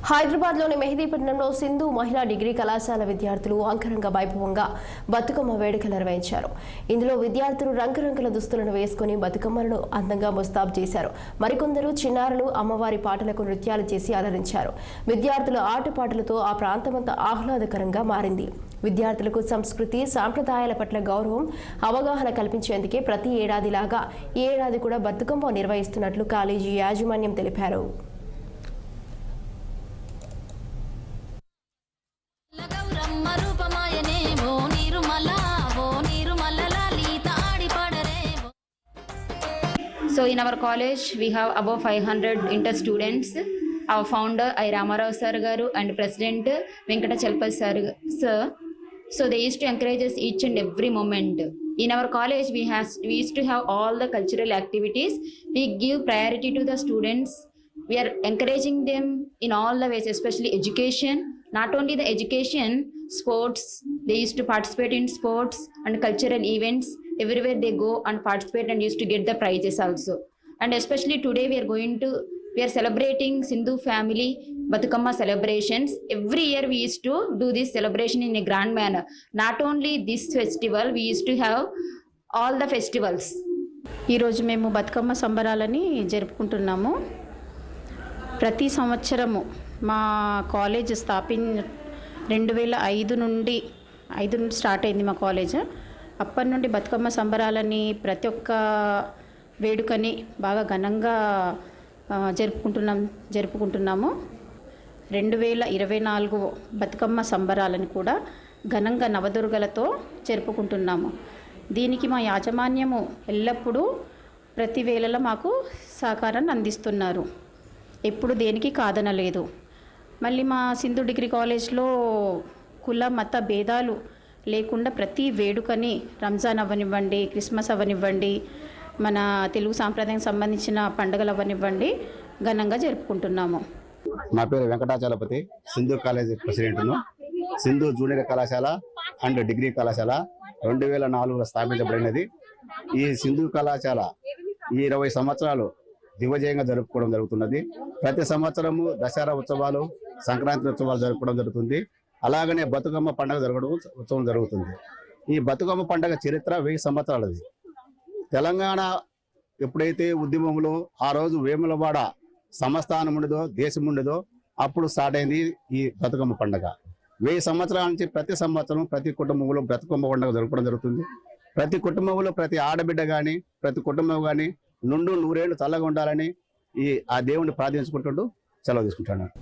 హైదరాబాద్లోని మెహదీపట్నంలో సింధు మహిళా డిగ్రీ కళాశాల విద్యార్థులు అంగరంగ వైభవంగా బతుకమ్మ వేడుకలు నిర్వహించారు. ఇందులో విద్యార్థులు రంగురంగుల దుస్తులను వేసుకుని బతుకమ్మలను అందంగా ముస్తాబు చేశారు. మరికొందరు చిన్నారులు అమ్మవారి పాటలకు నృత్యాలు చేసి అలరించారు. విద్యార్థుల ఆటపాటలతో ఆ ప్రాంతమంతా ఆహ్లాదకరంగా మారింది. విద్యార్థులకు సంస్కృతి సాంప్రదాయాల పట్ల గౌరవం అవగాహన కల్పించేందుకే ప్రతి ఏడాదిలాగా ఈ ఏడాది కూడా బతుకమ్మ నిర్వహిస్తున్నట్లు కాలేజీ యాజమాన్యం తెలిపారు. So in our college we have above 500 inter students. Our founder I Ramarao sir garu and president Venkata Chalpal sir. So they used to encourage us each and every moment. In our college we used to have all the cultural activities. We give priority to the students. We are encouraging them in all the ways, especially education. Not only the education, sports. They used to participate in sports and cultural events. Everywhere they go and participate and used to get the prizes also. And especially today we are celebrating Sindhu family Batukamma celebrations. Every year we used to do this celebration in a grand manner. Not only this festival, we used to have all the festivals. ఈ రోజు మేము బతుకమ్మ సంబరాలని జరుపుకుంటున్నాము. ప్రతి సంవత్సరము మా college 2005 నుండి start అయింది మా కాలేజ్. అప్పటి నుండి బతుకమ్మ సంబరాలని ప్రతి ఒక్క వేడుకని బాగా ఘనంగా జరుపుకుంటున్నాము. 2024 బతుకమ్మ సంబరాలను కూడా ఘనంగా నవదుర్గలతో జరుపుకుంటున్నాము. దీనికి మా యాజమాన్యము ఎల్లప్పుడూ ప్రతి వేళలా మాకు సహకారాన్ని అందిస్తున్నారు. ఎప్పుడు దేనికి కాదనలేదు. మళ్ళీ మా సింధు డిగ్రీ కాలేజ్లో కుల మత భేదాలు లేకుండా ప్రతి వేడుకని రంజాన్ అవ్వనివ్వండి, క్రిస్మస్ అవ్వనివ్వండి, మన తెలుగు సాంప్రదాయం సంబంధించిన పండుగలు అవ్వనివ్వండి ఘనంగా జరుపుకుంటున్నాము. నా పేరు వెంకటాచలపతి, సింధు కాలేజీ ప్రెసిడెంట్ను. సింధు జూనియర్ కళాశాల అండ్ డిగ్రీ కళాశాల 2004లో స్థాపించబడినది. ఈ సింధు కళాశాల 20 సంవత్సరాలు దిగ్విజయంగా జరుపుకోవడం జరుగుతున్నది. ప్రతి సంవత్సరము దసరా ఉత్సవాలు, సంక్రాంతి ఉత్సవాలు జరుపుకోవడం జరుగుతుంది. అలాగనే బతుకమ్మ పండుగ ఉత్సవం జరుగుతుంది. ఈ బతుకమ్మ పండుగ చరిత్ర 1000 సంవత్సరాలది. తెలంగాణ ఎప్పుడైతే ఉద్యమంలో ఆ రోజు వేములవాడ సంస్థానం ఉండదో, దేశం ఉండదో, అప్పుడు స్టార్ట్ అయింది ఈ బతుకమ్మ పండుగ. 1000 సంవత్సరాల నుంచి ప్రతి సంవత్సరం ప్రతి కుటుంబంలో బతుకమ్మ పండుగ జరుపుకోవడం జరుగుతుంది. ప్రతి కుటుంబంలో ప్రతి ఆడబిడ్డ కానీ ప్రతి కుటుంబం కానీ 100 100 ఏళ్ళు చల్లగా ఉండాలని ఆ దేవుణ్ణి ప్రార్థించుకుంటూ సెలవు తీసుకుంటున్నాను.